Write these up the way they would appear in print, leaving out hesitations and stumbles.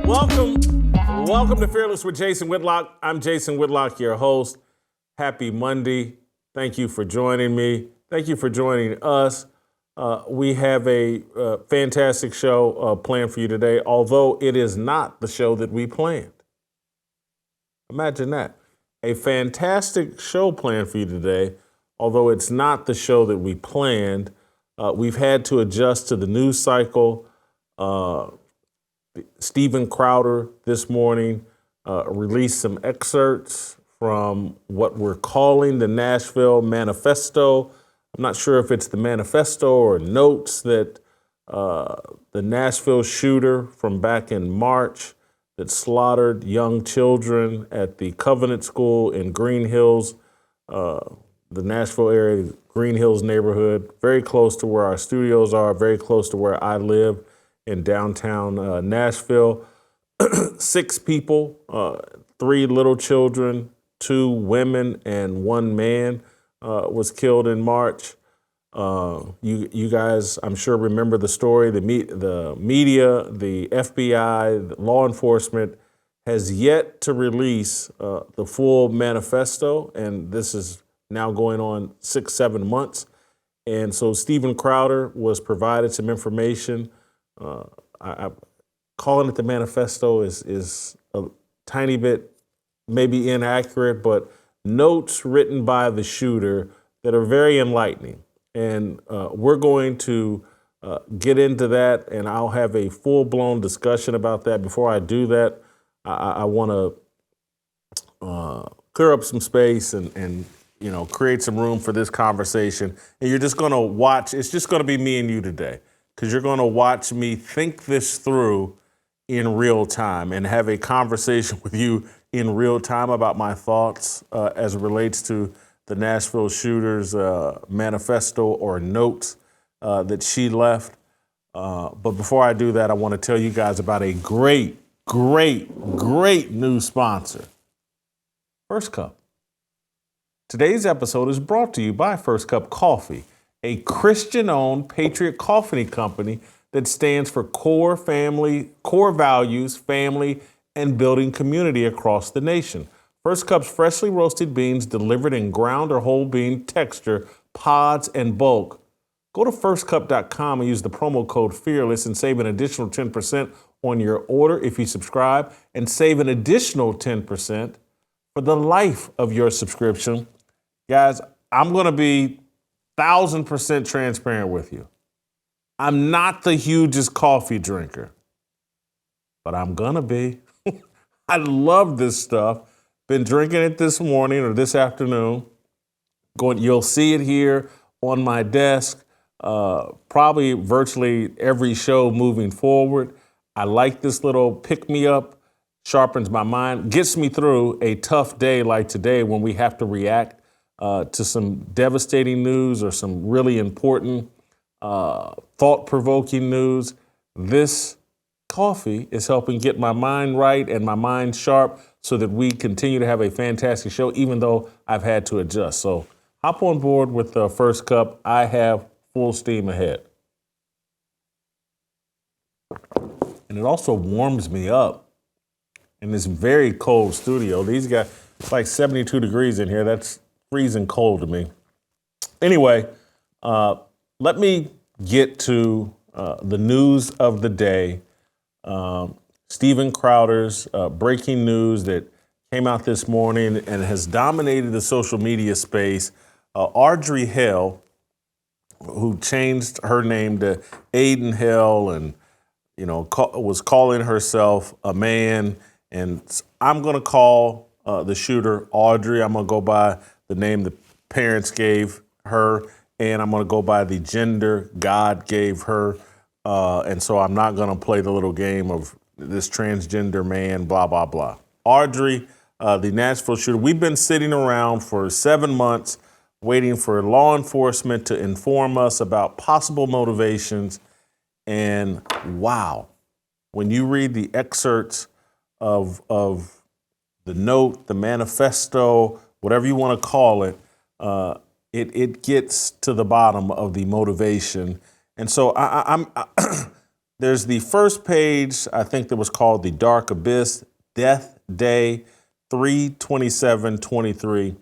Welcome to Fearless with Jason Whitlock. I'm Jason Whitlock, your host. Happy Monday. Thank you for joining me. Thank you for joining us. We have a fantastic show planned for you today, although it is not the show that we planned. Imagine that. A fantastic show planned for you today, although it's not the show that we planned. We've had to adjust to the news cycle. Steven Crowder this morning released some excerpts from what we're calling the Nashville Manifesto. I'm not sure if it's the manifesto or notes that the Nashville shooter from back in March that slaughtered young children at the Covenant School in Green Hills, the Nashville area, Green Hills neighborhood, very close to where our studios are, very close to where I live in downtown Nashville. 6 people, 3 little children, 2 women, and 1 man was killed in March. You guys, I'm sure, remember the story. The media, the FBI, the law enforcement has yet to release the full manifesto, and this is now going on 6-7 months. And so Steven Crowder was provided some information. Calling it the manifesto is a tiny bit maybe inaccurate, but notes written by the shooter that are very enlightening. And we're going to get into that, and I'll have a full-blown discussion about that. Before I do that, I want to clear up some space and create some room for this conversation. And you're just going to watch. It's just going to be me and you today, because you're going to watch me think this through in real time and have a conversation with you in real time about my thoughts as it relates to the Nashville shooter's manifesto or notes that she left. But before I do that, I want to tell you guys about a great new sponsor, First Cup. Today's episode is brought to you by First Cup Coffee, a Christian-owned patriot coffee company that stands for core values, family, and building community across the nation. First Cup's freshly roasted beans delivered in ground or whole bean texture, pods, and bulk. Go to firstcup.com and use the promo code FEARLESS and save an additional 10% on your order if you subscribe, and save an additional 10% for the life of your subscription. Guys, I'm going to be 1,000% transparent with you. I'm not the hugest coffee drinker, but I'm gonna be. I love this stuff. Been drinking it this morning or this afternoon. You'll see it here on my desk, probably virtually every show moving forward. I like this little pick-me-up, sharpens my mind, gets me through a tough day like today when we have to react to some devastating news or some really important thought-provoking news. This coffee is helping get my mind right and my mind sharp so that we continue to have a fantastic show, even though I've had to adjust. So hop on board with the First Cup. I have full steam ahead. And it also warms me up in this very cold studio. These guys, it's like 72 degrees in here. That's freezing cold to me. Anyway, let me get to the news of the day. Steven Crowder's breaking news that came out this morning and has dominated the social media space. Audrey Hale, who changed her name to Aiden Hale and, was calling herself a man. And I'm going to call the shooter Audrey. I'm going to go by the name the parents gave her, and I'm going to go by the gender God gave her. And so I'm not going to play the little game of this transgender man, blah, blah, blah. Audrey, the Nashville shooter, we've been sitting around for 7 months waiting for law enforcement to inform us about possible motivations. And wow, when you read the excerpts of the note, the manifesto, whatever you want to call it, it gets to the bottom of the motivation. And so There's the first page, I think, that was called The Dark Abyss, Death Day 3/27/23.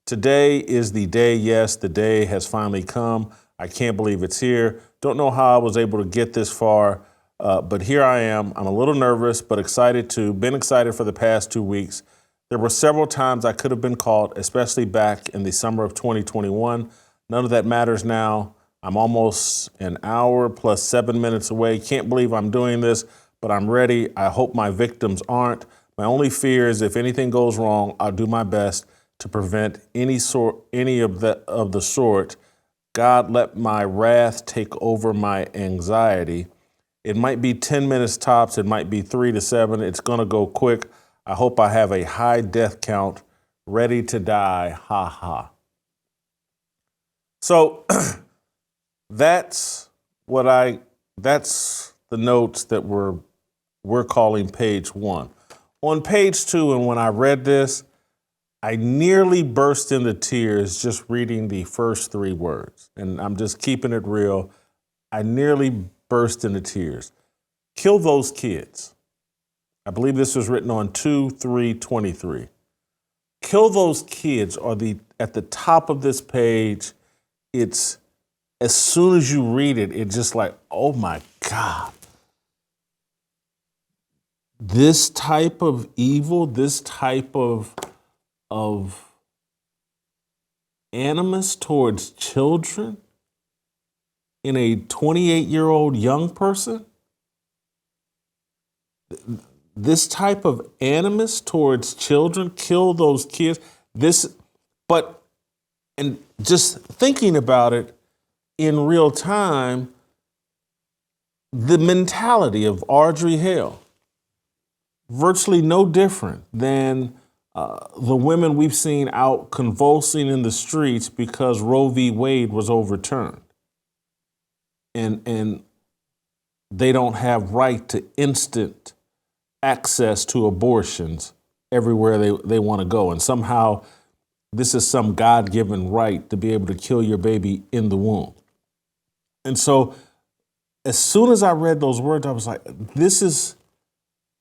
Today is the day. Yes, the day has finally come. I can't believe it's here. Don't know how I was able to get this far, but here I am. I'm a little nervous, but excited too. Been excited for the past 2 weeks. There were several times I could have been caught, especially back in the summer of 2021. None of that matters now. I'm almost an hour plus 7 minutes away. Can't believe I'm doing this, but I'm ready. I hope my victims aren't. My only fear is if anything goes wrong, I'll do my best to prevent any of the sort. God, let my wrath take over my anxiety. It might be 10 minutes tops. It might be 3 to 7. It's going to go quick. I hope I have a high death count, ready to die. Ha ha. So that's the notes that we're calling page 1. On page 2, and when I read this, I nearly burst into tears just reading the first 3 words. And I'm just keeping it real. I nearly burst into tears. Kill those kids. I believe this was written on 2/3/23. Kill those kids are at the top of this page. It's as soon as you read it, it's just like, oh my God. This type of evil, this type of animus towards children in a 28-year-old young person, this type of animus towards children, kill those kids. And just thinking about it in real time, the mentality of Audrey Hale, virtually no different than the women we've seen out convulsing in the streets because Roe v. Wade was overturned. And they don't have right to instant access to abortions everywhere they want to go. And somehow this is some God-given right to be able to kill your baby in the womb. And so as soon as I read those words, I was like, this is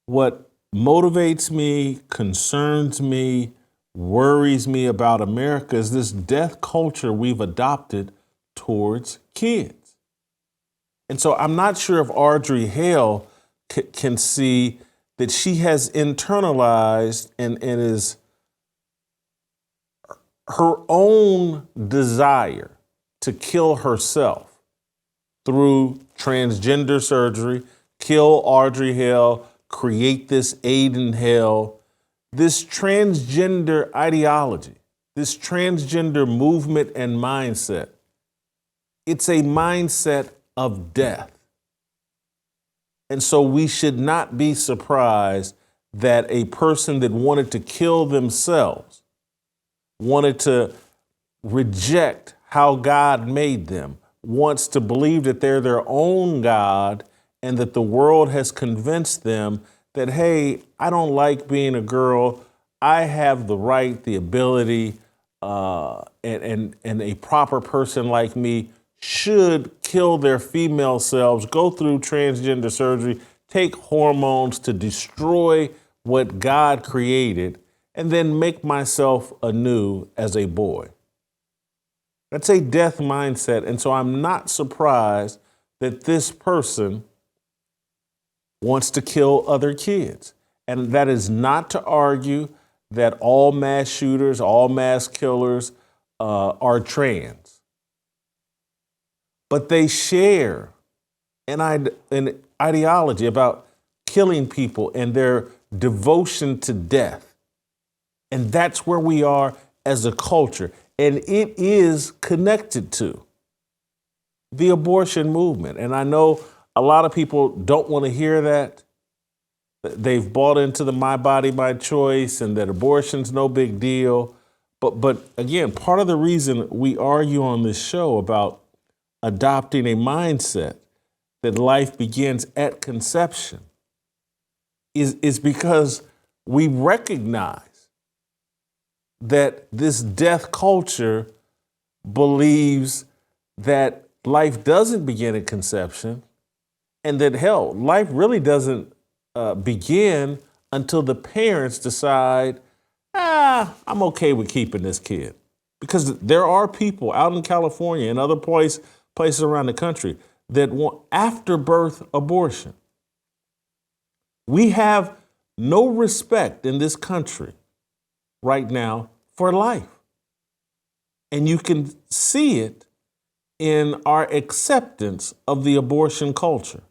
what motivates me, concerns me, worries me about America, is this death culture we've adopted towards kids. And so I'm not sure if Audrey Hale can see that she has internalized and is her own desire to kill herself through transgender surgery, kill Audrey Hale, create this Aiden Hale, this transgender ideology, this transgender movement and mindset. It's a mindset of death. And so we should not be surprised that a person that wanted to kill themselves, wanted to reject how God made them, wants to believe that they're their own God and that the world has convinced them that, hey, I don't like being a girl. I have the right, the ability, and a proper person like me should kill their female selves, go through transgender surgery, take hormones to destroy what God created, and then make myself anew as a boy. That's a death mindset. And so I'm not surprised that this person wants to kill other kids. And that is not to argue that all mass shooters, all mass killers are trans. But they share an ideology about killing people and their devotion to death. And that's where we are as a culture. And it is connected to the abortion movement. And I know a lot of people don't want to hear that. They've bought into the my body, my choice and that abortion's no big deal. But again, part of the reason we argue on this show about adopting a mindset that life begins at conception is because we recognize that this death culture believes that life doesn't begin at conception And that, hell, life really doesn't begin until the parents decide, I'm okay with keeping this kid. Because there are people out in California and other places around the country that want after-birth abortion. We have no respect in this country right now for life. And you can see it in our acceptance of the abortion culture.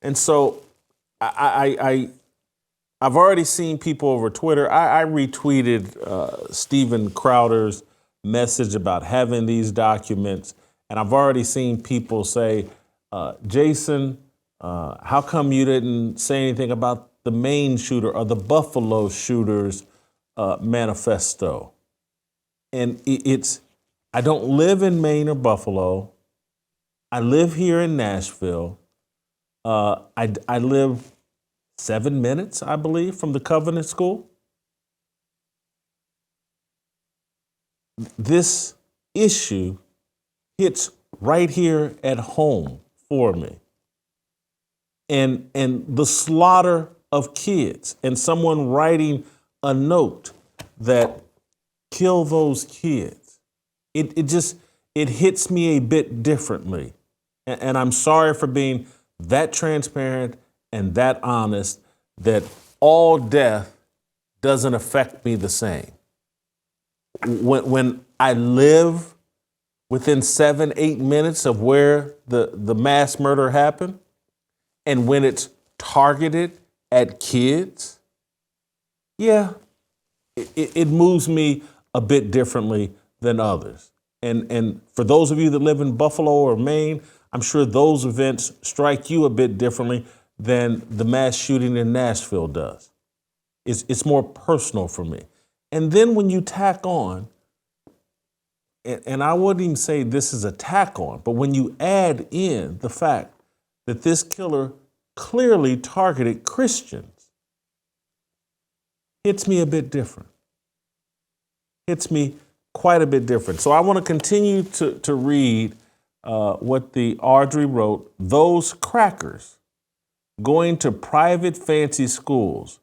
And so I've already seen people over Twitter. I retweeted Steven Crowder's message about having these documents. And I've already seen people say, Jason, how come you didn't say anything about the Maine shooter or the Buffalo shooter's manifesto? And I don't live in Maine or Buffalo. I live here in Nashville. I live 7 minutes, I believe, from the Covenant School. This issue hits right here at home for me. And the slaughter of kids and someone writing a note that kill those kids. It hits me a bit differently. And I'm sorry for being that transparent and that honest that all death doesn't affect me the same. When I live within 7-8 minutes of where the mass murder happened, and when it's targeted at kids, it moves me a bit differently than others. And for those of you that live in Buffalo or Maine, I'm sure those events strike you a bit differently than the mass shooting in Nashville does. It's more personal for me. And then when you tack on, and I wouldn't even say this is a tack on, but when you add in the fact that this killer clearly targeted Christians, hits me a bit different. Hits me quite a bit different. So I want to continue to read what the Audrey wrote. Those crackers going to private fancy schools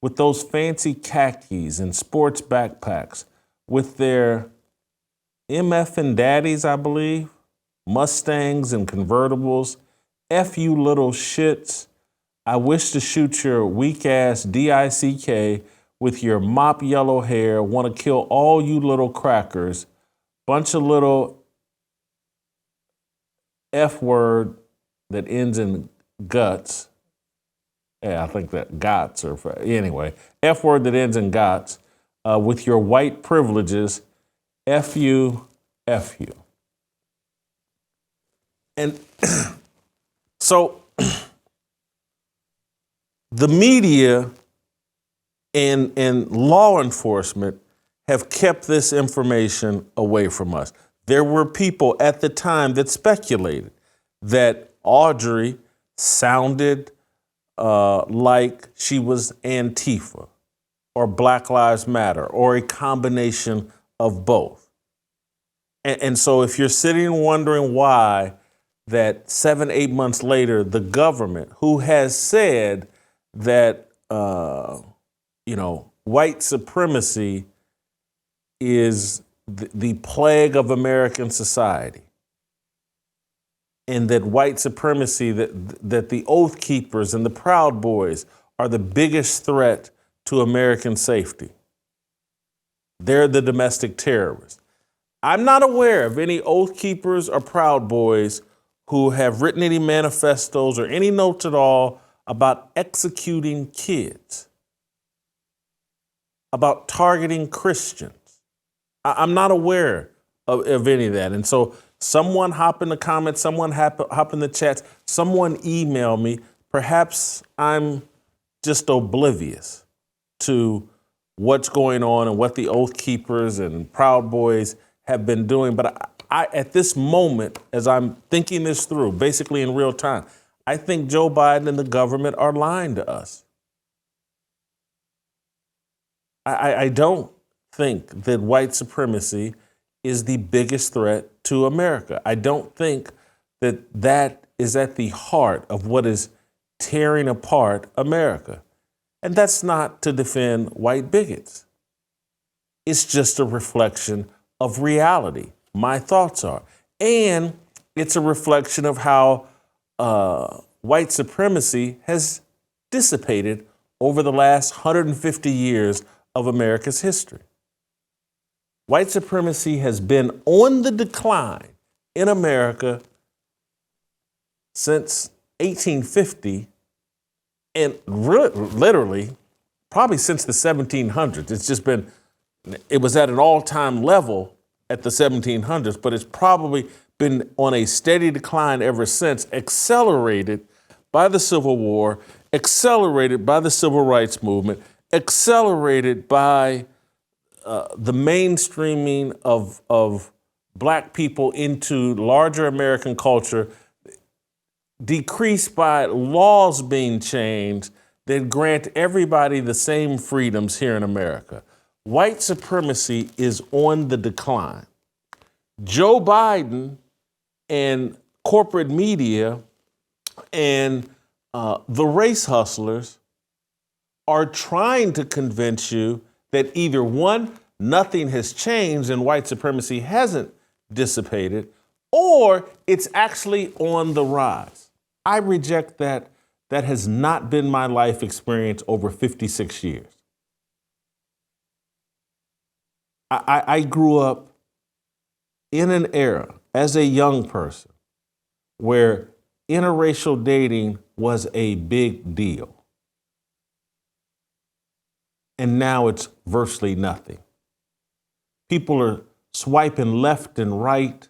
with those fancy khakis and sports backpacks with their MF and daddies, I believe, Mustangs and convertibles. F you little shits. I wish to shoot your weak ass DICK with your mop yellow hair. Want to kill all you little crackers. Bunch of little F word that ends in guts. Yeah, I think that gots or anyway. F word that ends in gots. With your white privileges. F you, F you. And so the media and law enforcement have kept this information away from us. There were people at the time that speculated that Audrey sounded like she was Antifa or Black Lives Matter or a combination of both. And so if you're sitting wondering why that 7-8 months later, the government, who has said that, white supremacy is the plague of American society, and that white supremacy, that the Oath Keepers and the Proud Boys are the biggest threat to American safety. They're the domestic terrorists. I'm not aware of any Oath Keepers or Proud Boys who have written any manifestos or any notes at all about executing kids, about targeting Christians. I'm not aware of any of that. And so someone hop in the comments, someone hop in the chats, someone email me. Perhaps I'm just oblivious to what's going on and what the Oath Keepers and Proud Boys have been doing. But I at this moment, as I'm thinking this through, basically in real time, I think Joe Biden and the government are lying to us. I don't think that white supremacy is the biggest threat to America. I don't think that is at the heart of what is tearing apart America. And that's not to defend white bigots. It's just a reflection of reality. My thoughts are. And it's a reflection of how white supremacy has dissipated over the last 150 years of America's history. White supremacy has been on the decline in America since 1850 and literally probably since the 1700s. It's just been, it was at an all-time level at the 1700s, but it's probably been on a steady decline ever since, accelerated by the Civil War, accelerated by the Civil Rights Movement, accelerated by the mainstreaming of Black people into larger American culture, decreased by laws being changed that grant everybody the same freedoms here in America. White supremacy is on the decline. Joe Biden and corporate media and the race hustlers are trying to convince you that either one, nothing has changed and white supremacy hasn't dissipated, or it's actually on the rise. I reject that. That has not been my life experience over 56 years. I grew up in an era as a young person where interracial dating was a big deal. And now it's virtually nothing. People are swiping left and right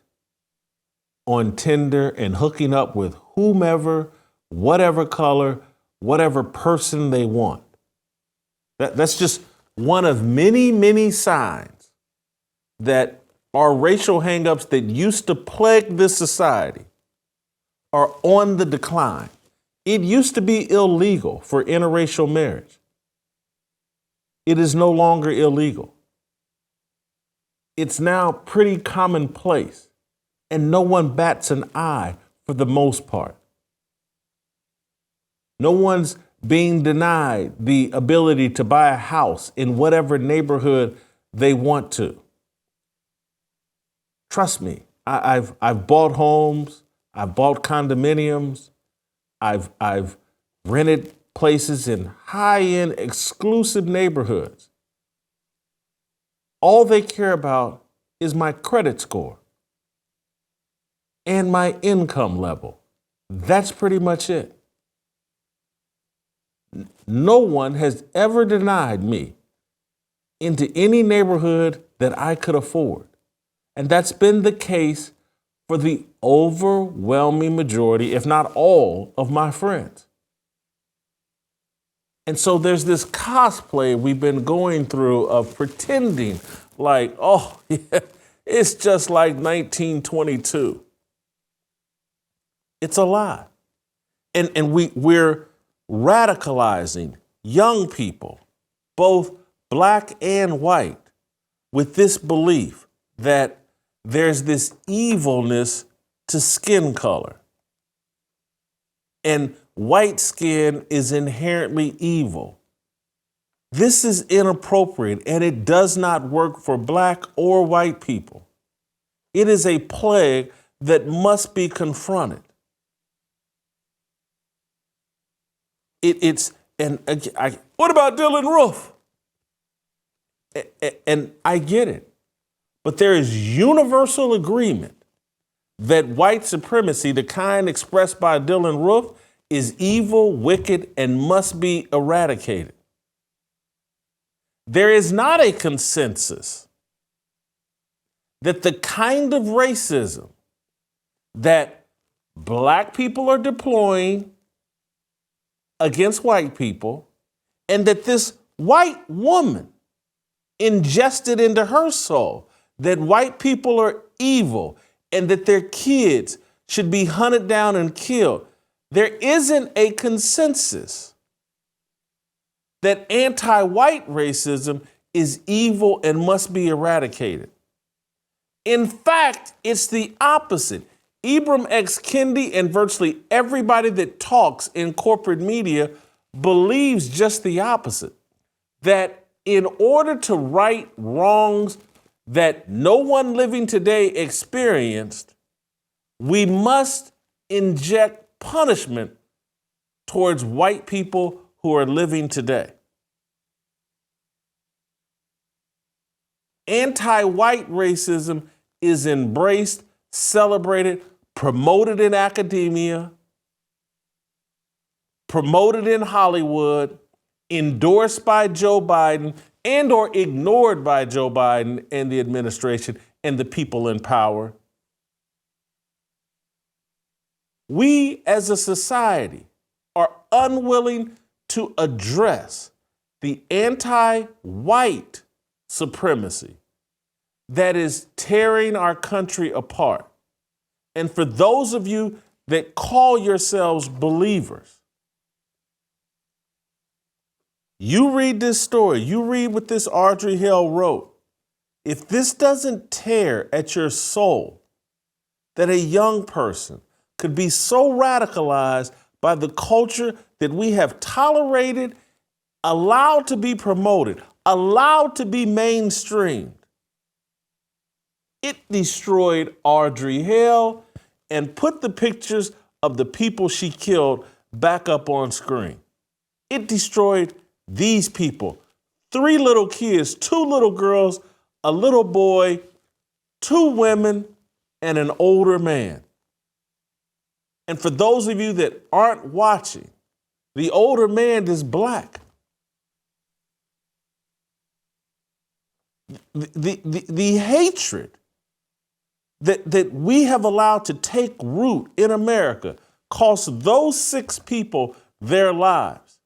on Tinder and hooking up with whomever, whatever color, whatever person they want. That's just one of many, many signs that our racial hangups that used to plague this society are on the decline. It used to be illegal for interracial marriage. It is no longer illegal. It's now pretty commonplace, and no one bats an eye for the most part. No one's being denied the ability to buy a house in whatever neighborhood they want to. Trust me, I've bought homes, I've bought condominiums, I've rented places in high-end exclusive neighborhoods. All they care about is my credit score and my income level. That's pretty much it. No one has ever denied me into any neighborhood that I could afford. And that's been the case for the overwhelming majority, if not all, of my friends. And so there's this cosplay we've been going through of pretending like, oh, yeah, it's just like 1922. It's a lie. And we're radicalizing young people, both Black and white, with this belief that there's this evilness to skin color. And white skin is inherently evil. This is inappropriate, and it does not work for Black or white people. It is a plague that must be confronted. What about Dylan Roof? And I get it. But there is universal agreement that white supremacy, the kind expressed by Dylan Roof, is evil, wicked, and must be eradicated. There is not a consensus that the kind of racism that Black people are deploying against white people, and that this white woman ingested into her soul that white people are evil and that their kids should be hunted down and killed. There isn't a consensus that anti-white racism is evil and must be eradicated. In fact, it's the opposite. Ibram X. Kendi and virtually everybody that talks in corporate media believes just the opposite. That in order to right wrongs that no one living today experienced, we must inject punishment towards white people who are living today. Anti-white racism is embraced, celebrated, promoted in academia, promoted in Hollywood, endorsed by Joe Biden, and or ignored by Joe Biden and the administration and the people in power. We as a society are unwilling to address the anti-white supremacy that is tearing our country apart. And for those of you that call yourselves believers, you read this story, you read what this Audrey Hale wrote. If this doesn't tear at your soul, that a young person could be so radicalized by the culture that we have tolerated, allowed to be promoted, allowed to be mainstreamed, it destroyed Audrey Hale and put the pictures of the people she killed back up on screen. It destroyed these people. 3 little kids, 2 little girls, a little boy, 2 women, and an older man. And for those of you that aren't watching, the older man is black. The hatred that we have allowed to take root in America cost those 6 people their lives.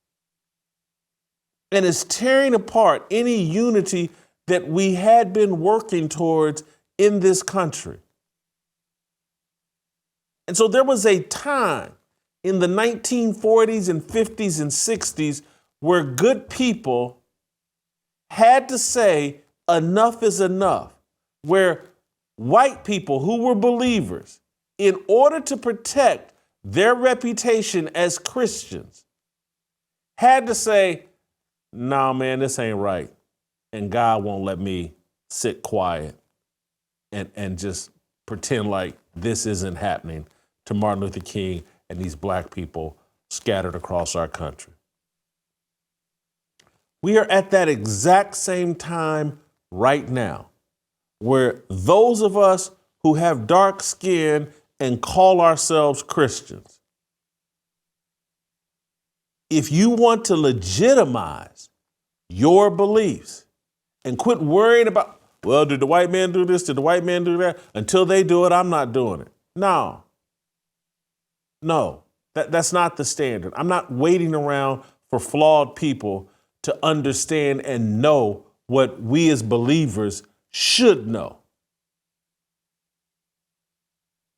And is tearing apart any unity that we had been working towards in this country. And so there was a time in the 1940s and 50s and 60s where good people had to say enough is enough, where white people who were believers, in order to protect their reputation as Christians, had to say, "Nah, man, this ain't right. And God won't let me sit quiet and just pretend like this isn't happening to Martin Luther King and these black people scattered across our country." We are at that exact same time right now, where those of us who have dark skin and call ourselves Christians, if you want to legitimize your beliefs and quit worrying about, well, did the white man do this? Did the white man do that? Until they do it, I'm not doing it. No, that's not the standard. I'm not waiting around for flawed people to understand and know what we as believers should know.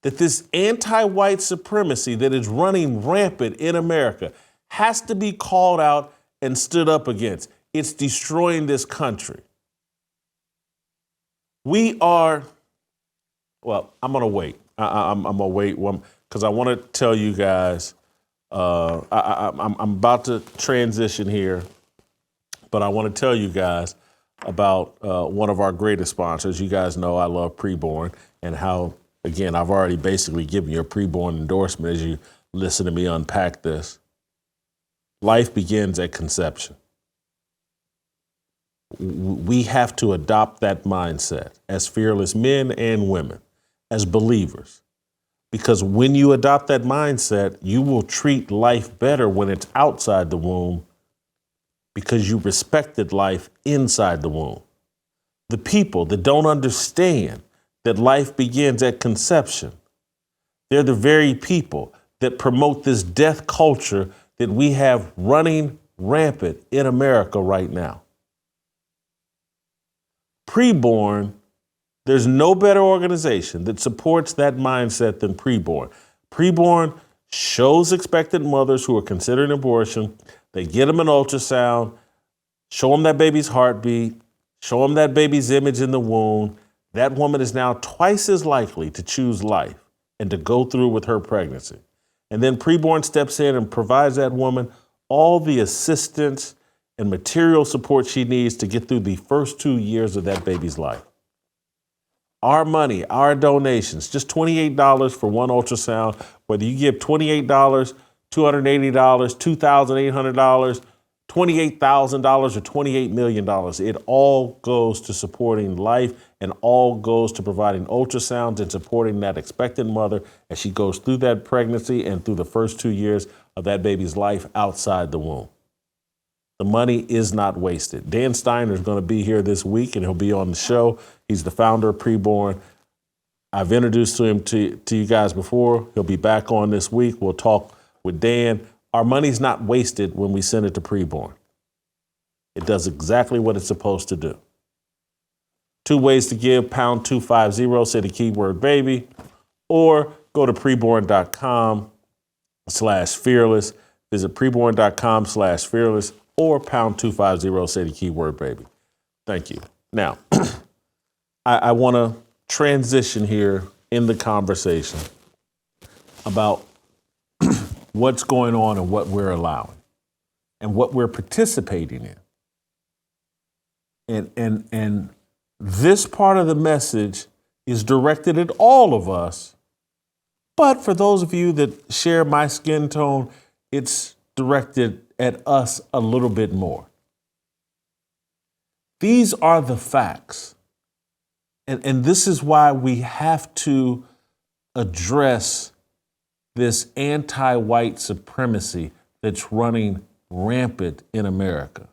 That this anti-white supremacy that is running rampant in America has to be called out and stood up against. It's destroying this country. I'm going to wait. I'm going to wait because I want to tell you guys, I'm about to transition here, but I want to tell you guys about one of our greatest sponsors. You guys know I love Preborn, and how, again, I've already basically given you a Preborn endorsement as you listen to me unpack this. Life begins at conception. We have to adopt that mindset as fearless men and women, as believers. Because when you adopt that mindset, you will treat life better when it's outside the womb, because you respected life inside the womb. The people that don't understand that life begins at conception, they're the very people that promote this death culture that we have running rampant in America right now. Preborn, there's no better organization that supports that mindset than Preborn. Preborn shows expectant mothers who are considering abortion, they get them an ultrasound, show them that baby's heartbeat, show them that baby's image in the womb. That woman is now twice as likely to choose life and to go through with her pregnancy. And then Preborn steps in and provides that woman all the assistance and material support she needs to get through the first 2 years of that baby's life. Our money, our donations, just $28 for one ultrasound, whether you give $28, $280, $2,800, $28,000 or $28 million. It all goes to supporting life and all goes to providing ultrasounds and supporting that expectant mother as she goes through that pregnancy and through the first 2 years of that baby's life outside the womb. The money is not wasted. Dan Steiner is going to be here this week and he'll be on the show. He's the founder of Preborn. I've introduced him to you guys before. He'll be back on this week. We'll talk with Dan. Our money's not wasted when we send it to Preborn. It does exactly what it's supposed to do. 2 ways to give, pound 250, say the keyword baby, or go to preborn.com/fearless. Visit preborn.com/fearless or pound 250, say the keyword baby. Thank you. Now, I want to transition here in the conversation about what's going on and what we're allowing and what we're participating in. And this part of the message is directed at all of us. But for those of you that share my skin tone, it's directed at us a little bit more. These are the facts. And this is why we have to address this anti-white supremacy that's running rampant in America.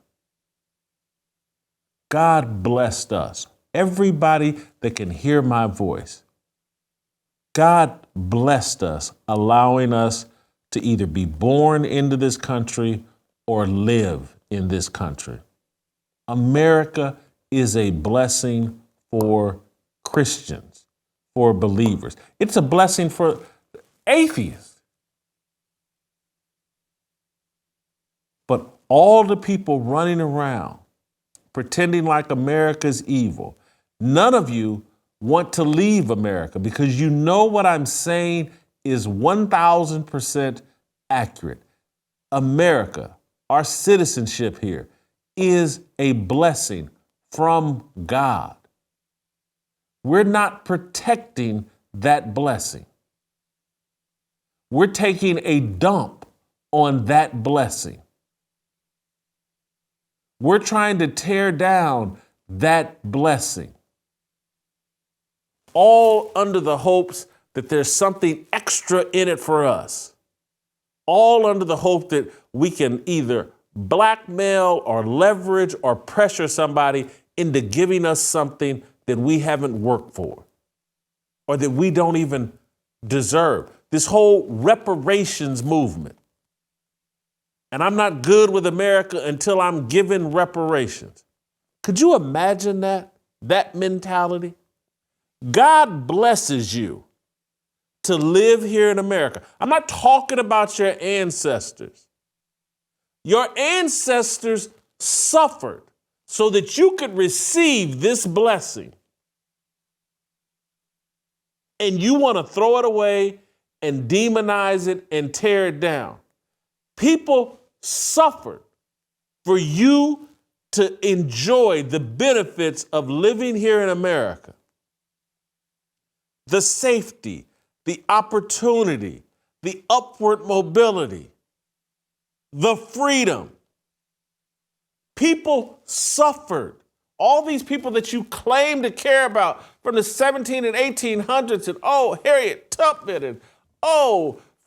God blessed us. Everybody that can hear my voice. God blessed us, allowing us to either be born into this country or live in this country. America is a blessing for Christians, for believers. It's a blessing for atheists. But all the people running around pretending like America's evil, none of you want to leave America because you know what I'm saying is 1,000% accurate. America, our citizenship here, is a blessing from God. We're not protecting that blessing. We're taking a dump on that blessing. We're trying to tear down that blessing. All under the hopes that there's something extra in it for us. All under the hope that we can either blackmail or leverage or pressure somebody into giving us something that we haven't worked for or that we don't even deserve. This whole reparations movement. And I'm not good with America until I'm given reparations. Could you imagine that mentality? God blesses you to live here in America. I'm not talking about your ancestors. Your ancestors suffered so that you could receive this blessing. And you want to throw it away and demonize it and tear it down. People suffered for you to enjoy the benefits of living here in America. The safety, the opportunity, the upward mobility, the freedom. People suffered. All these people that you claim to care about from the 17 and 1800s and Harriet Tubman and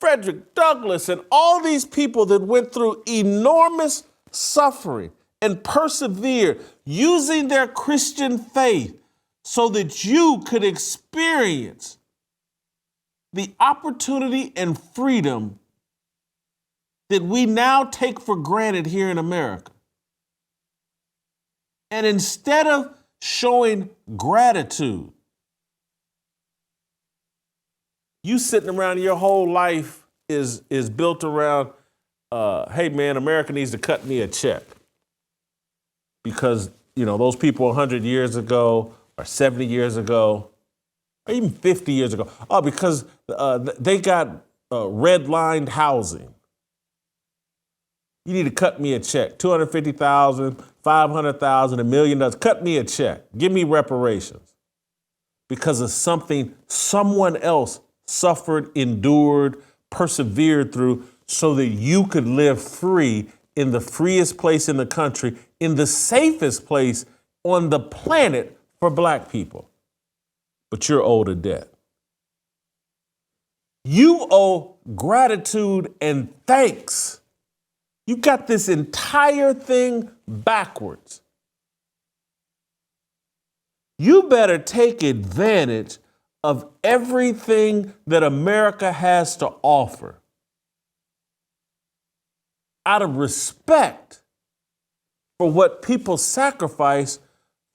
Frederick Douglass and all these people that went through enormous suffering and persevered using their Christian faith so that you could experience the opportunity and freedom that we now take for granted here in America. And instead of showing gratitude, you sitting around your whole life is built around, hey man, America needs to cut me a check. Because, those people 100 years ago or 70 years ago, or even 50 years ago. Oh, because they got redlined housing. You need to cut me a check, $250,000, $500,000, $1 million. Cut me a check. Give me reparations because of something someone else suffered, endured, persevered through, so that you could live free in the freest place in the country, in the safest place on the planet for Black people. But you're owed a debt. You owe gratitude and thanks. You got this entire thing backwards. You better take advantage of everything that America has to offer out of respect for what people sacrifice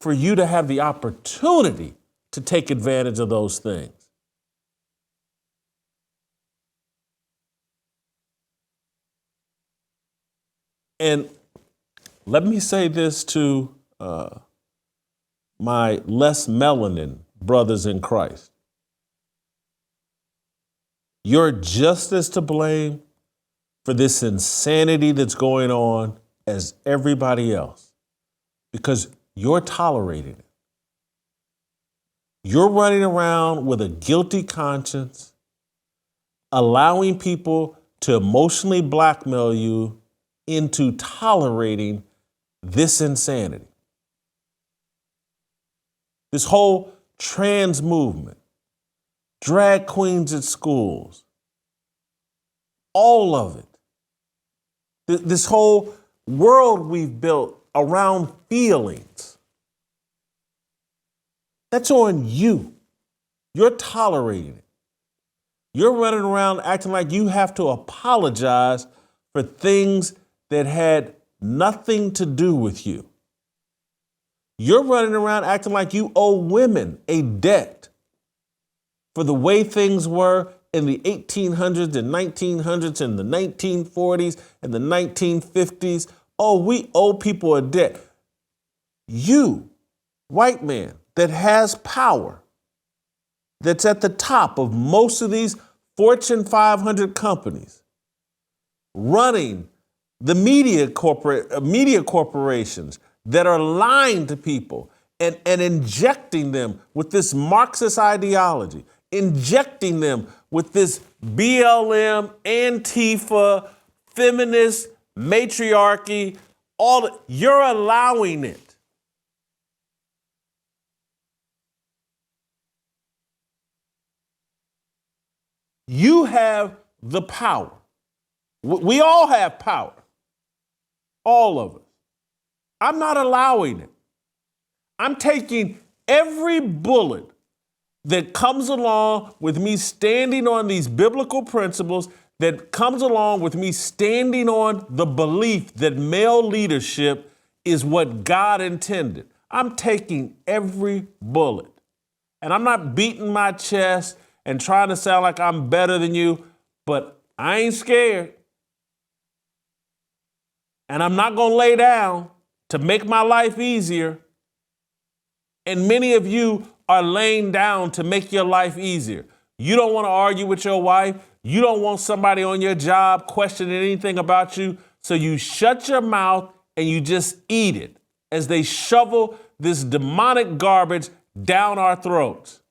for you to have the opportunity to take advantage of those things. And let me say this to my less melanin brothers in Christ. You're just as to blame for this insanity that's going on as everybody else, because you're tolerating it. You're running around with a guilty conscience, allowing people to emotionally blackmail you into tolerating this insanity. This whole trans movement, drag queens at schools, all of it. This whole world we've built around feelings. That's on you. You're tolerating it. You're running around acting like you have to apologize for things that had nothing to do with you. You're running around acting like you owe women a debt for the way things were in the 1800s and 1900s and the 1940s and the 1950s. Oh, we owe people a debt. You, white man, that has power, that's at the top of most of these Fortune 500 companies, running the media corporations that are lying to people and injecting them with this Marxist ideology, injecting them with this BLM, Antifa, feminist, matriarchy, you're allowing it. You have the power. We all have power. All of us. I'm not allowing it. I'm taking every bullet that comes along with me standing on these biblical principles, that comes along with me standing on the belief that male leadership is what God intended. I'm taking every bullet. And I'm not beating my chest and trying to sound like I'm better than you, but I ain't scared. And I'm not going to lay down to make my life easier. And many of you are laying down to make your life easier. You don't want to argue with your wife. You don't want somebody on your job questioning anything about you. So you shut your mouth and you just eat it as they shovel this demonic garbage down our throats.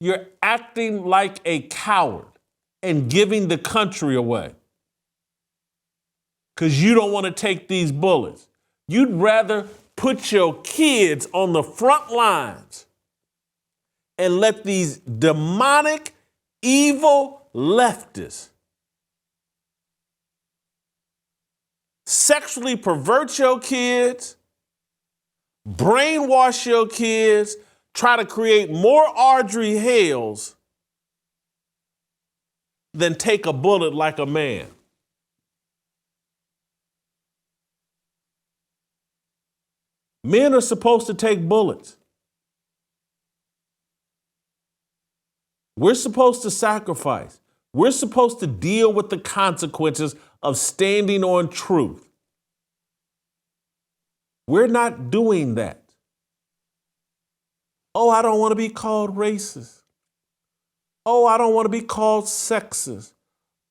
You're acting like a coward and giving the country away because you don't want to take these bullets. You'd rather put your kids on the front lines and let these demonic, evil leftists sexually pervert your kids, brainwash your kids, try to create more Audrey Hales than take a bullet like a man. Men are supposed to take bullets. We're supposed to sacrifice. We're supposed to deal with the consequences of standing on truth. We're not doing that. Oh, I don't want to be called racist. Oh, I don't want to be called sexist.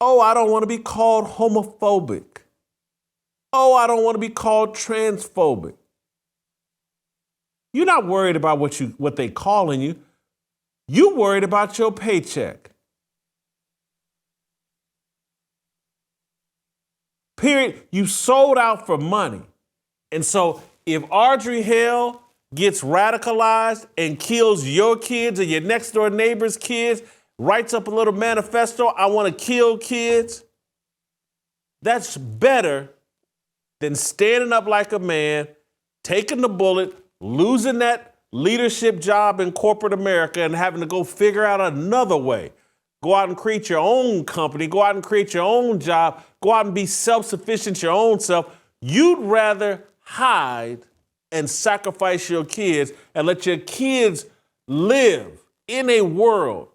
Oh, I don't want to be called homophobic. Oh, I don't want to be called transphobic. You're not worried about what they calling you. You worried about your paycheck. Period. You sold out for money. And so if Audrey Hale gets radicalized and kills your kids or your next door neighbor's kids, writes up a little manifesto, I want to kill kids, that's better than standing up like a man, taking the bullet, losing that leadership job in corporate America and having to go figure out another way. Go out and create your own company, go out and create your own job, go out and be self-sufficient your own self. You'd rather hide and sacrifice your kids and let your kids live in a world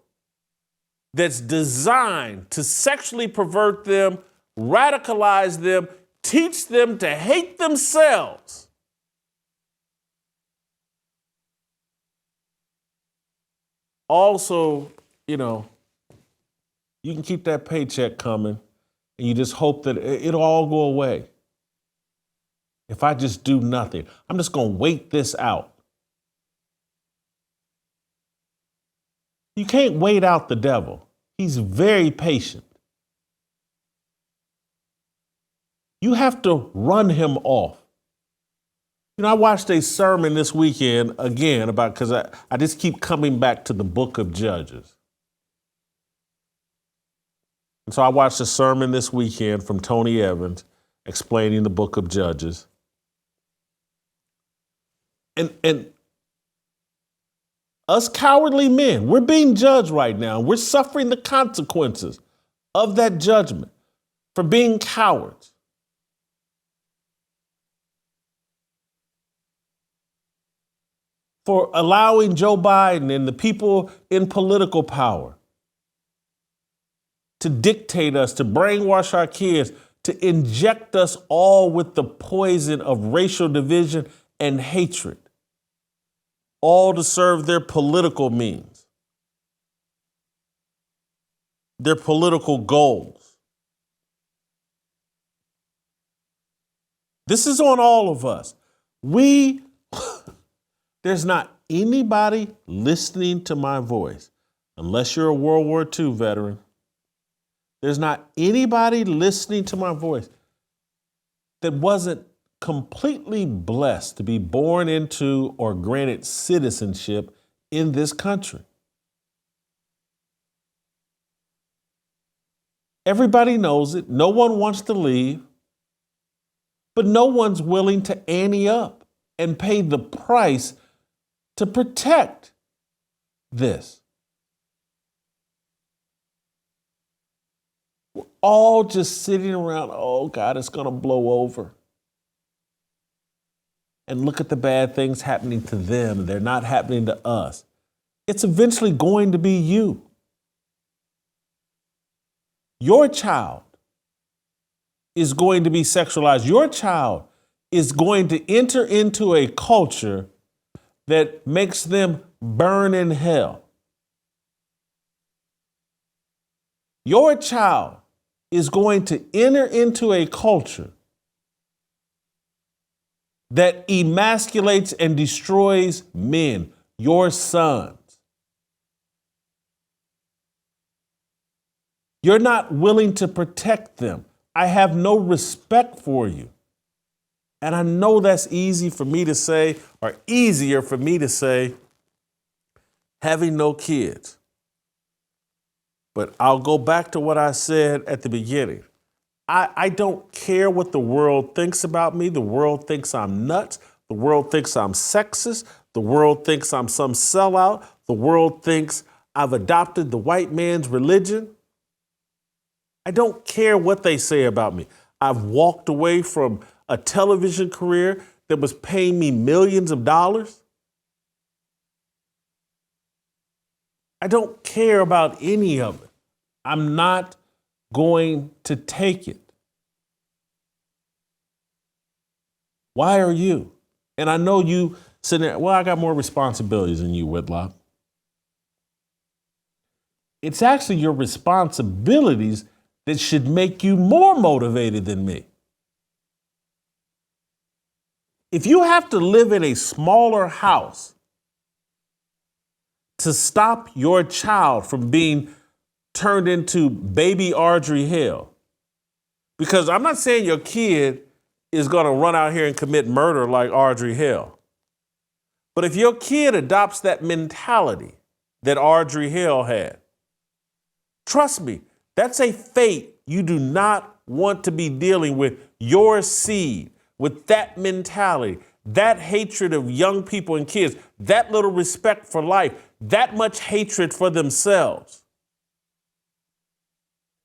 that's designed to sexually pervert them, radicalize them, teach them to hate themselves. Also, you can keep that paycheck coming and you just hope that it'll all go away. If I just do nothing, I'm just going to wait this out. You can't wait out the devil. He's very patient. You have to run him off. I watched a sermon this weekend again because I just keep coming back to the book of Judges. And so I watched a sermon this weekend from Tony Evans explaining the book of Judges. And us cowardly men, we're being judged right now. We're suffering the consequences of that judgment for being cowards. For allowing Joe Biden and the people in political power to dictate us, to brainwash our kids, to inject us all with the poison of racial division and hatred, all to serve their political means, their political goals. This is on all of us. There's not anybody listening to my voice, unless you're a World War II veteran. There's not anybody listening to my voice that wasn't completely blessed to be born into or granted citizenship in this country. Everybody knows it. No one wants to leave, but no one's willing to ante up and pay the price to protect this. We're all just sitting around, oh God, it's going to blow over. And look at the bad things happening to them. They're not happening to us. It's eventually going to be you. Your child is going to be sexualized. Your child is going to enter into a culture that makes them burn in hell. Your child is going to enter into a culture that emasculates and destroys men, your sons. You're not willing to protect them. I have no respect for you. And I know that's easy for me to say, or easier for me to say, having no kids. But I'll go back to what I said at the beginning. I don't care what the world thinks about me. The world thinks I'm nuts. The world thinks I'm sexist. The world thinks I'm some sellout. The world thinks I've adopted the white man's religion. I don't care what they say about me. I've walked away from a television career that was paying me millions of dollars. I don't care about any of it. I'm not going to take it. Why are you? And I know you sitting there, well, I got more responsibilities than you, Whitlock. It's actually your responsibilities that should make you more motivated than me. If you have to live in a smaller house to stop your child from being turned into baby Audrey Hale, because I'm not saying your kid is going to run out here and commit murder like Audrey Hale. But if your kid adopts that mentality that Audrey Hale had, trust me, that's a fate you do not want to be dealing with. Your seed with that mentality, that hatred of young people and kids, that little respect for life, that much hatred for themselves,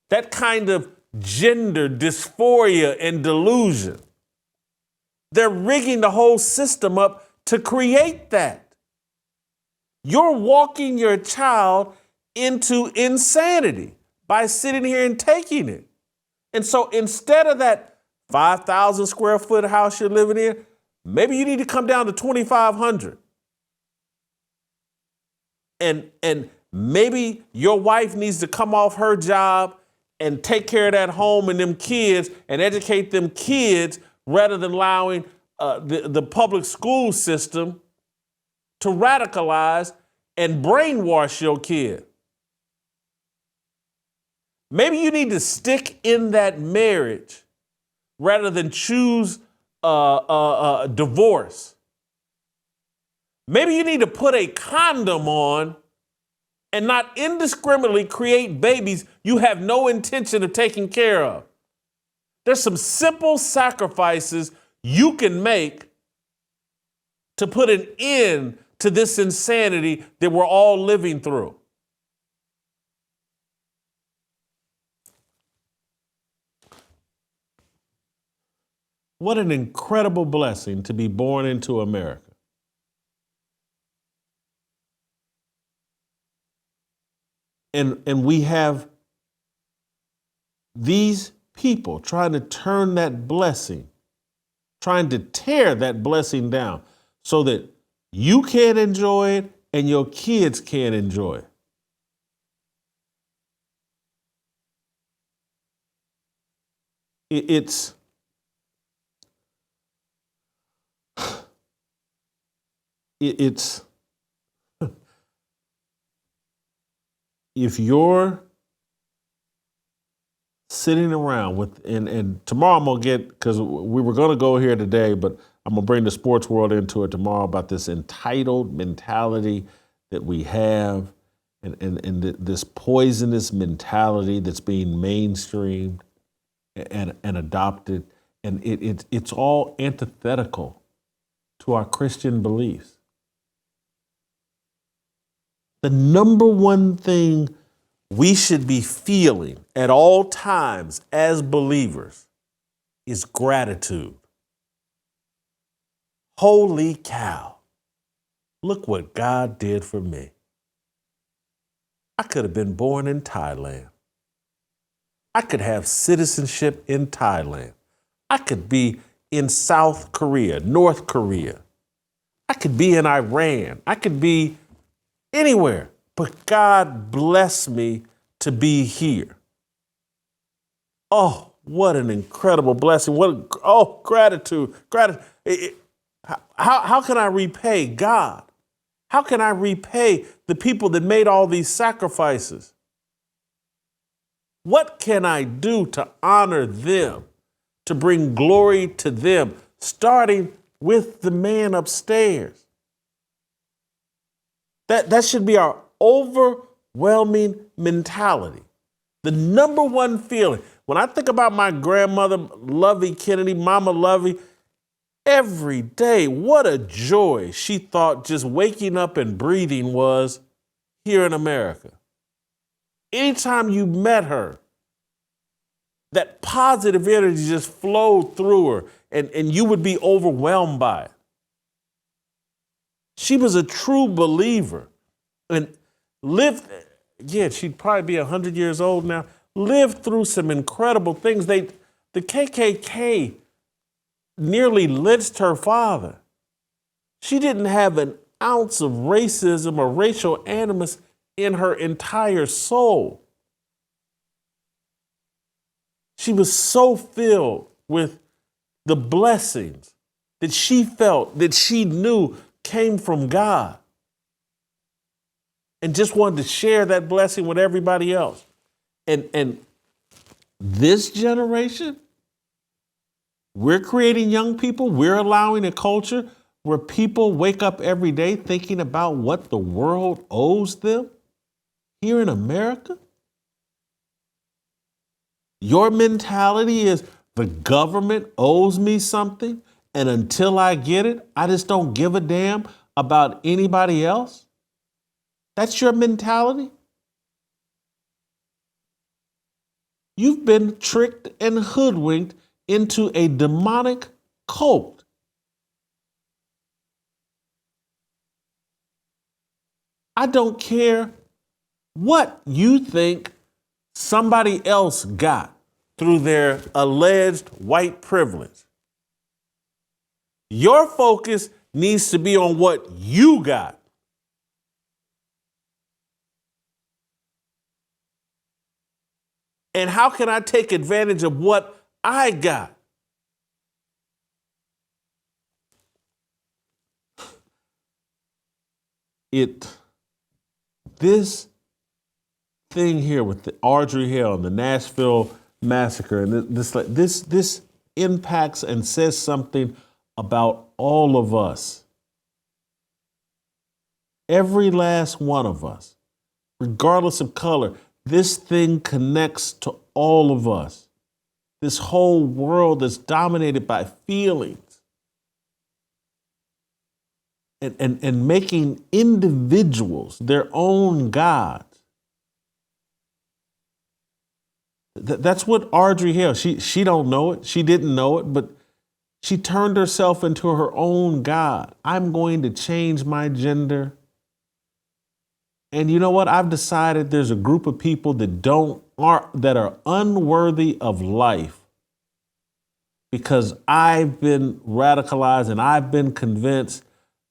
that kind of gender dysphoria and delusion. They're rigging the whole system up to create that. You're walking your child into insanity by sitting here and taking it. And so instead of that 5,000 square foot house you're living in, maybe you need to come down to 2,500. And maybe your wife needs to come off her job and take care of that home and them kids and educate them kids rather than allowing the public school system to radicalize and brainwash your kid. Maybe you need to stick in that marriage rather than choose divorce. Maybe you need to put a condom on and not indiscriminately create babies you have no intention of taking care of. There's some simple sacrifices you can make to put an end to this insanity that we're all living through. What an incredible blessing to be born into America. And we have these people trying to turn that blessing, trying to tear that blessing down so that you can't enjoy it and your kids can't enjoy it. It's if you're sitting around with, and tomorrow I'm going to get, because we were going to go here today, but I'm going to bring the sports world into it tomorrow about this entitled mentality that we have and this poisonous mentality that's being mainstreamed and adopted. And it's all antithetical to our Christian beliefs. The number one thing we should be feeling at all times as believers is gratitude. Holy cow, look what God did for me. I could have been born in Thailand. I could have citizenship in Thailand. I could be in South Korea, North Korea. I could be in Iran. I could be anywhere, but God bless me to be here. Oh, what an incredible blessing. Gratitude. How can I repay God? How can I repay the people that made all these sacrifices? What can I do to honor them, to bring glory to them, starting with the man upstairs? That should be our overwhelming mentality. The number one feeling. When I think about my grandmother, Lovey Kennedy, Mama Lovey, every day, what a joy she thought just waking up and breathing was here in America. Anytime you met her, that positive energy just flowed through her and you would be overwhelmed by it. She was a true believer and lived, again, she'd probably be 100 years old now, lived through some incredible things. The KKK nearly lynched her father. She didn't have an ounce of racism or racial animus in her entire soul. She was so filled with the blessings that she felt, that she knew came from God, and just wanted to share that blessing with everybody else. And this generation, we're creating young people, we're allowing a culture where people wake up every day thinking about what the world owes them here in America. Your mentality is the government owes me something, and until I get it, I just don't give a damn about anybody else. That's your mentality. You've been tricked and hoodwinked into a demonic cult. I don't care what you think somebody else got through their alleged white privilege. Your focus needs to be on what you got. And how can I take advantage of what I got? This thing here with the Audrey Hale and the Nashville massacre, and this impacts and says something about all of us. Every last one of us, regardless of color, this thing connects to all of us. This whole world is dominated by feelings and making individuals their own gods. That's what Audrey Hale, she don't know it, she didn't know it, but she turned herself into her own god. I'm going to change my gender. And you know what? I've decided there's a group of people that are unworthy of life because I've been radicalized and I've been convinced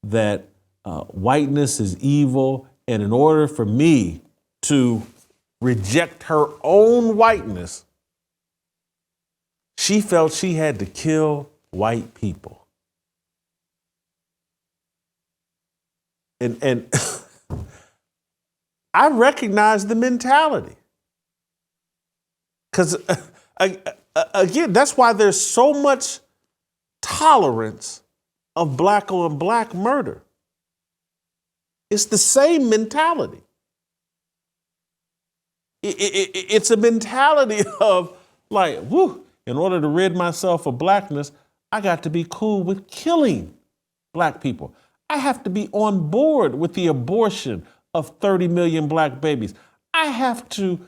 that whiteness is evil. And in order for me to reject her own whiteness, she felt she had to kill white people. And I recognize the mentality. Because, again, that's why there's so much tolerance of black on black murder. It's the same mentality. It's a mentality of like, whoo, in order to rid myself of blackness, I got to be cool with killing black people. I have to be on board with the abortion of 30 million black babies. I have to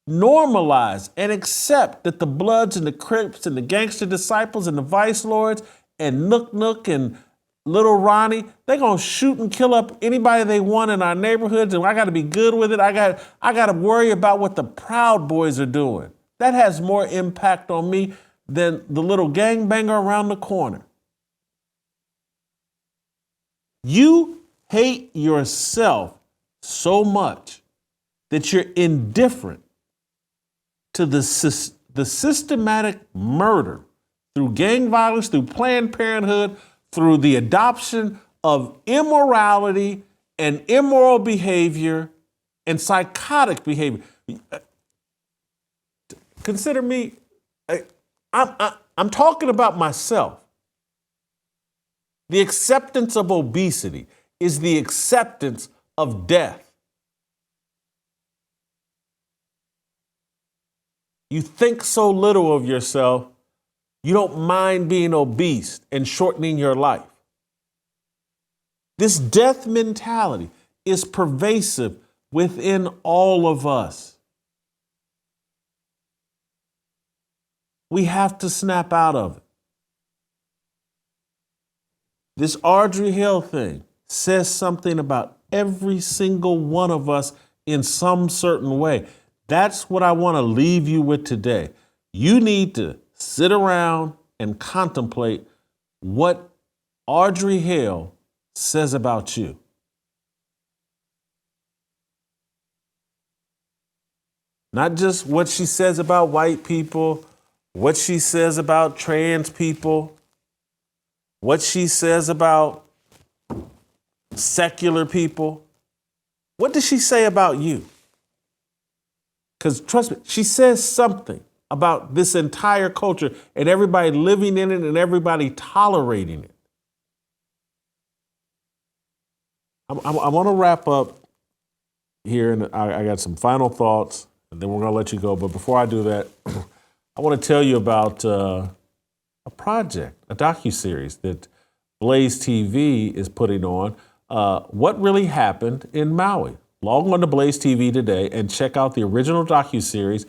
normalize and accept that the Bloods and the Crips and the Gangster Disciples and the Vice Lords and Nook Nook and Little Ronnie, they're going to shoot and kill up anybody they want in our neighborhoods, and I got to be good with it. I got to worry about what the Proud Boys are doing. That has more impact on me than the little gangbanger around the corner. You hate yourself so much that you're indifferent to the systematic murder through gang violence, through Planned Parenthood, through the adoption of immorality and immoral behavior and psychotic behavior. Consider me, I'm talking about myself. The acceptance of obesity is the acceptance of death. You think so little of yourself, you don't mind being obese and shortening your life. This death mentality is pervasive within all of us. We have to snap out of it. This Audrey Hale thing says something about every single one of us in some certain way. That's what I want to leave you with today. You need to sit around and contemplate what Audrey Hale says about you. Not just what she says about white people, what she says about trans people, what she says about secular people. What does she say about you? Because trust me, she says something about this entire culture and everybody living in it and everybody tolerating it. I want to wrap up here, and I got some final thoughts, and then we're going to let you go. But before I do that, I want to tell you about a project, a docuseries that blazetv is putting on. What really happened in Maui? Log on to Blaze TV today and check out the original docuseries,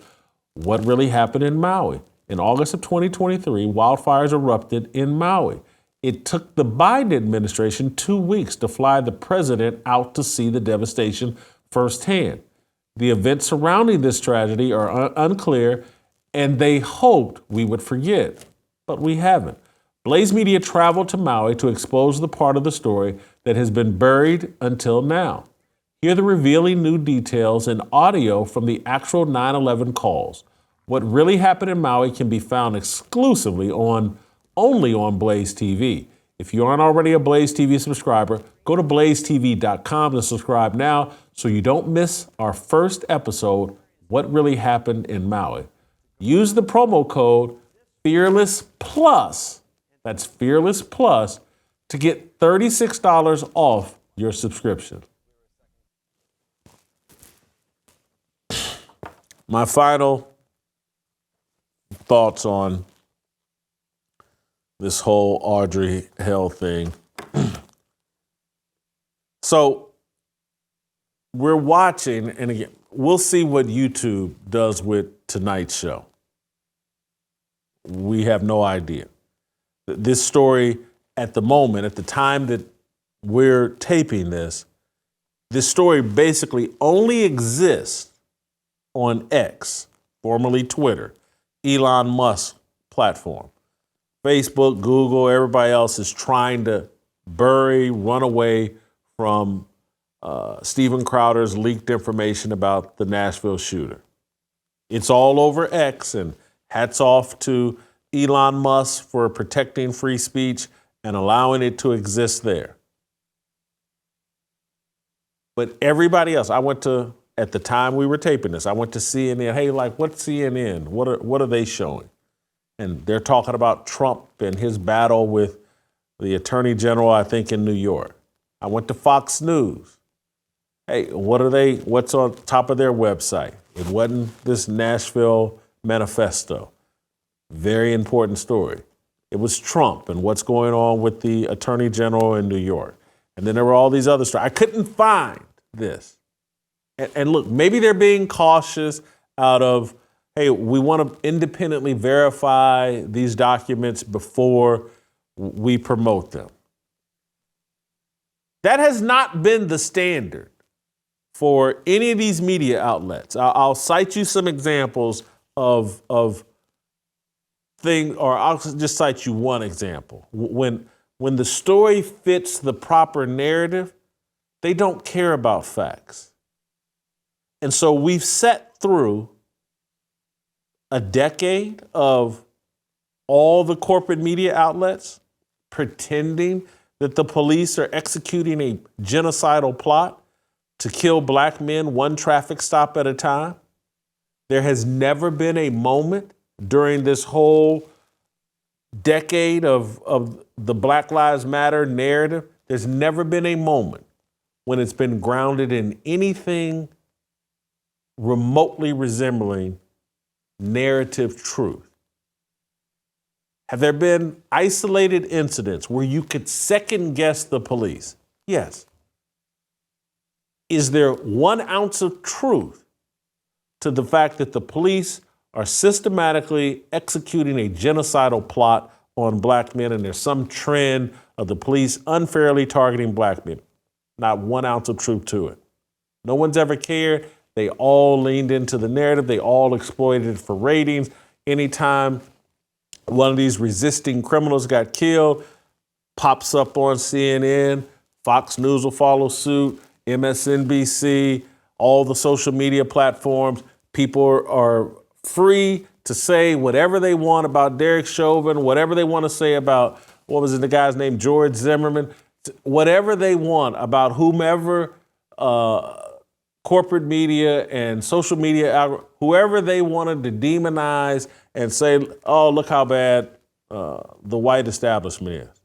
What Really Happened in Maui. In August of 2023, wildfires erupted in Maui. It took the Biden administration 2 weeks to fly the president out to see the devastation firsthand. The events surrounding this tragedy are unclear, and they hoped we would forget, but we haven't. Blaze Media traveled to Maui to expose the part of the story that has been buried until now. Hear the revealing new details and audio from the actual 9/11 calls. What Really Happened in Maui can be found exclusively only on Blaze TV. If you aren't already a Blaze TV subscriber, go to blazetv.com to subscribe now so you don't miss our first episode, What Really Happened in Maui. Use the promo code FEARLESSPLUS, that's Fearless Plus, to get $36 off your subscription. My final thoughts on this whole Audrey Hale thing. So we're watching, and again, we'll see what YouTube does with tonight's show. We have no idea. This story at the moment, at the time that we're taping this story basically only exists on X, formerly Twitter, Elon Musk platform. Facebook, Google, everybody else is trying to run away from Steven Crowder's leaked information about the Nashville shooter. It's all over X, and hats off to Elon Musk for protecting free speech and allowing it to exist there. But everybody else, at the time we were taping this, I went to CNN. Hey, what's CNN? What are they showing? And they're talking about Trump and his battle with the Attorney General, I think, in New York. I went to Fox News. Hey, what's on top of their website? It wasn't this Nashville Manifesto. Very important story. It was Trump and what's going on with the Attorney General in New York. And then there were all these other stories. I couldn't find this. And look, maybe they're being cautious out of, hey, we want to independently verify these documents before we promote them. That has not been the standard for any of these media outlets. I'll cite you some examples of things, or I'll just cite you one example. When the story fits the proper narrative, they don't care about facts. And so we've sat through a decade of all the corporate media outlets pretending that the police are executing a genocidal plot to kill black men one traffic stop at a time. There has never been a moment during this whole decade of the Black Lives Matter narrative. There's never been a moment when it's been grounded in anything remotely resembling narrative truth. Have there been isolated incidents where you could second guess the police? Yes. Is there 1 ounce of truth to the fact that the police are systematically executing a genocidal plot on black men, and there's some trend of the police unfairly targeting black men? Not 1 ounce of truth to it. No one's ever cared. They all leaned into the narrative. They all exploited it for ratings. Anytime one of these resisting criminals got killed, pops up on CNN, Fox News will follow suit, MSNBC, all the social media platforms. People are free to say whatever they want about Derek Chauvin, whatever they want to say about, what was it, the guy's name, George Zimmerman, whatever they want about whomever, corporate media and social media, whoever they wanted to demonize and say, oh, look how bad the white establishment is.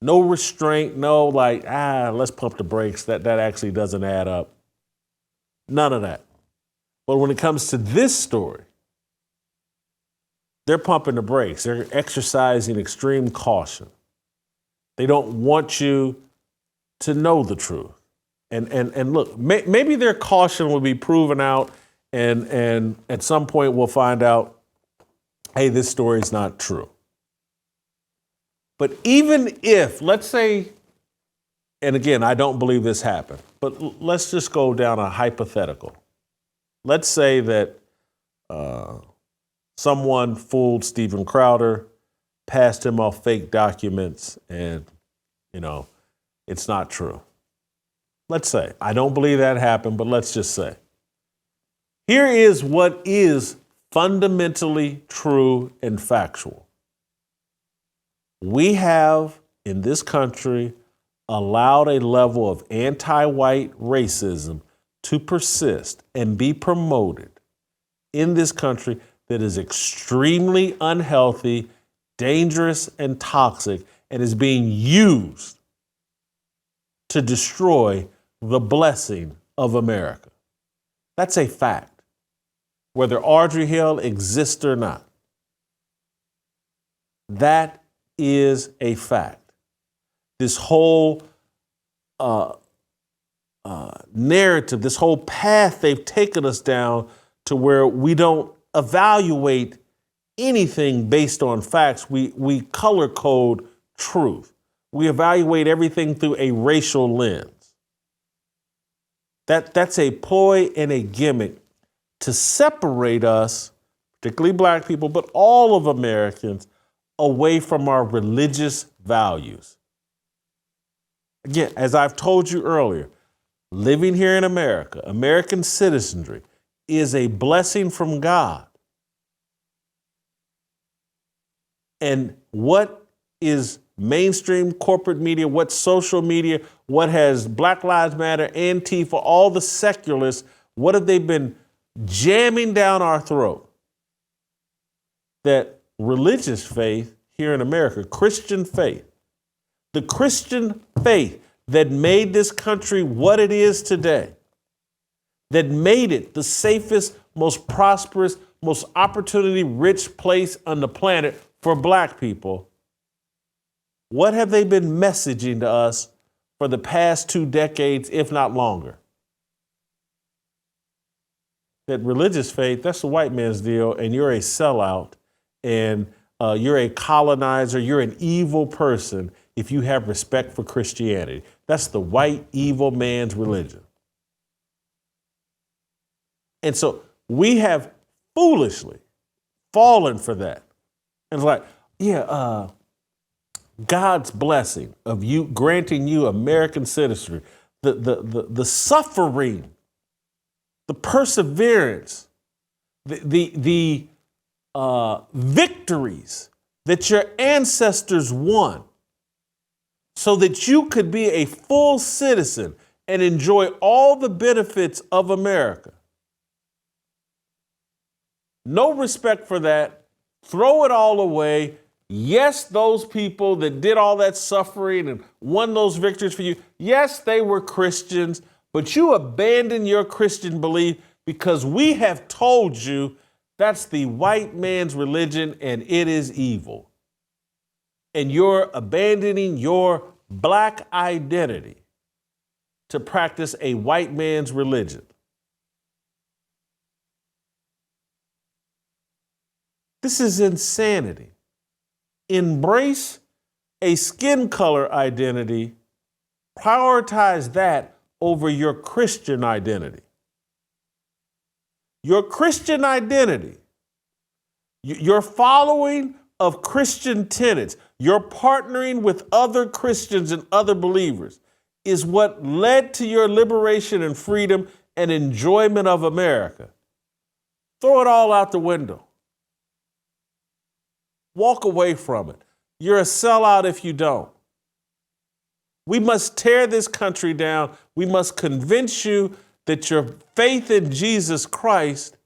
No restraint, no let's pump the brakes. That actually doesn't add up. None of that. But when it comes to this story, they're pumping the brakes. They're exercising extreme caution. They don't want you to know the truth. And look, maybe their caution will be proven out, and at some point we'll find out, hey, this story is not true. But even if, let's say, and again, I don't believe this happened, but let's just go down a hypothetical. Let's say that someone fooled Steven Crowder, passed him off fake documents, and, it's not true. Let's say. I don't believe that happened, but let's just say. Here is what is fundamentally true and factual. We have, in this country, allowed a level of anti-white racism to persist and be promoted in this country that is extremely unhealthy, dangerous, and toxic, and is being used to destroy the blessing of America. That's a fact, whether Audrey Hale exists or not. That is a fact. This whole narrative, this whole path they've taken us down to where we don't evaluate anything based on facts. We color code truth. We evaluate everything through a racial lens. That's a ploy and a gimmick to separate us, particularly black people, but all of Americans, away from our religious values. Again, as I've told you earlier, living here in America, American citizenry, is a blessing from God. And what is mainstream corporate media, what social media, what has Black Lives Matter, Antifa, all the secularists, what have they been jamming down our throat? That religious faith here in America, Christian faith, the Christian faith that made this country what it is today, that made it the safest, most prosperous, most opportunity-rich place on the planet for black people, what have they been messaging to us for the past 2 decades, if not longer? That religious faith, that's the white man's deal, and you're a sellout, and you're a colonizer, you're an evil person if you have respect for Christianity. That's the white evil man's religion. And so we have foolishly fallen for that. And it's like, God's blessing of you, granting you American citizenry, the suffering, the perseverance, the victories that your ancestors won so that you could be a full citizen and enjoy all the benefits of America. No respect for that. Throw it all away. Yes, those people that did all that suffering and won those victories for you, yes, they were Christians, but you abandoned your Christian belief because we have told you that's the white man's religion and it is evil. And you're abandoning your black identity to practice a white man's religion. This is insanity. Embrace a skin color identity. Prioritize that over your Christian identity. Your Christian identity, your following of Christian tenets, your partnering with other Christians and other believers, is what led to your liberation and freedom and enjoyment of America. Throw it all out the window. Walk away from it. You're a sellout if you don't. We must tear this country down. We must convince you that your faith in Jesus Christ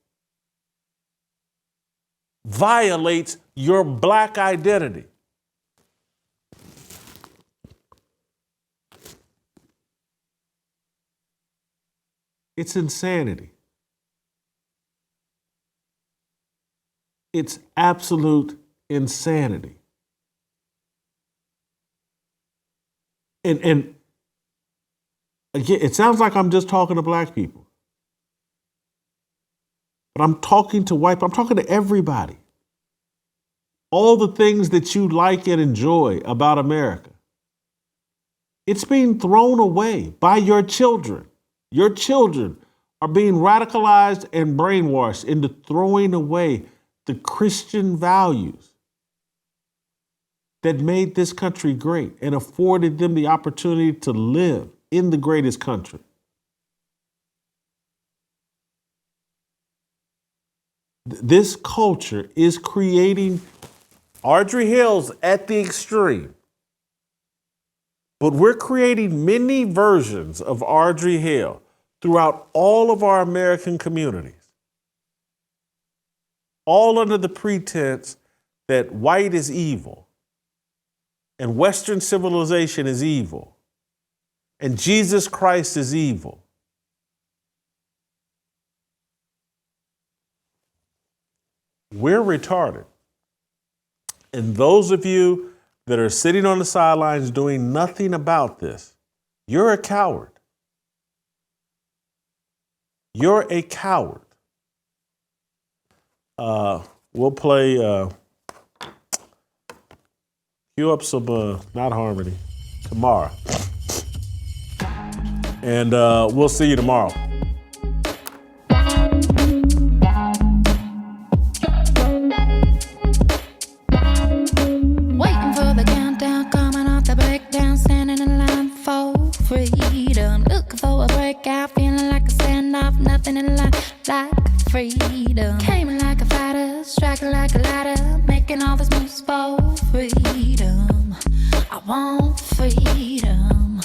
violates your black identity. It's insanity. It's absolute insanity. And again, it sounds like I'm just talking to black people. But I'm talking to white people. I'm talking to everybody. All the things that you like and enjoy about America, it's being thrown away by your children. Your children are being radicalized and brainwashed into throwing away the Christian values that made this country great and afforded them the opportunity to live in the greatest country. This culture is creating Audrey Hale's at the extreme. But we're creating many versions of Audrey Hale throughout all of our American communities, all under the pretense that white is evil and Western civilization is evil and Jesus Christ is evil. We're retarded. And those of you that are sitting on the sidelines doing nothing about this, you're a coward. You're a coward. We'll play, cue up some, not harmony, tomorrow. And we'll see you tomorrow. Nothing in life like freedom. Came like a fighter, striking like a ladder, making all these moves for freedom. I want freedom.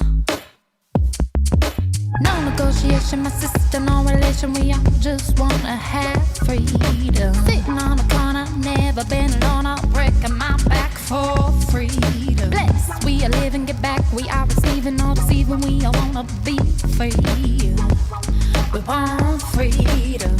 No negotiation, my sister, no relation. We all just wanna have freedom. Sitting on the corner, never been alone. I'm breaking my back for freedom. Blessed, we are living, get back. We are receiving, all deceiving. We all wanna be free. We want freedom.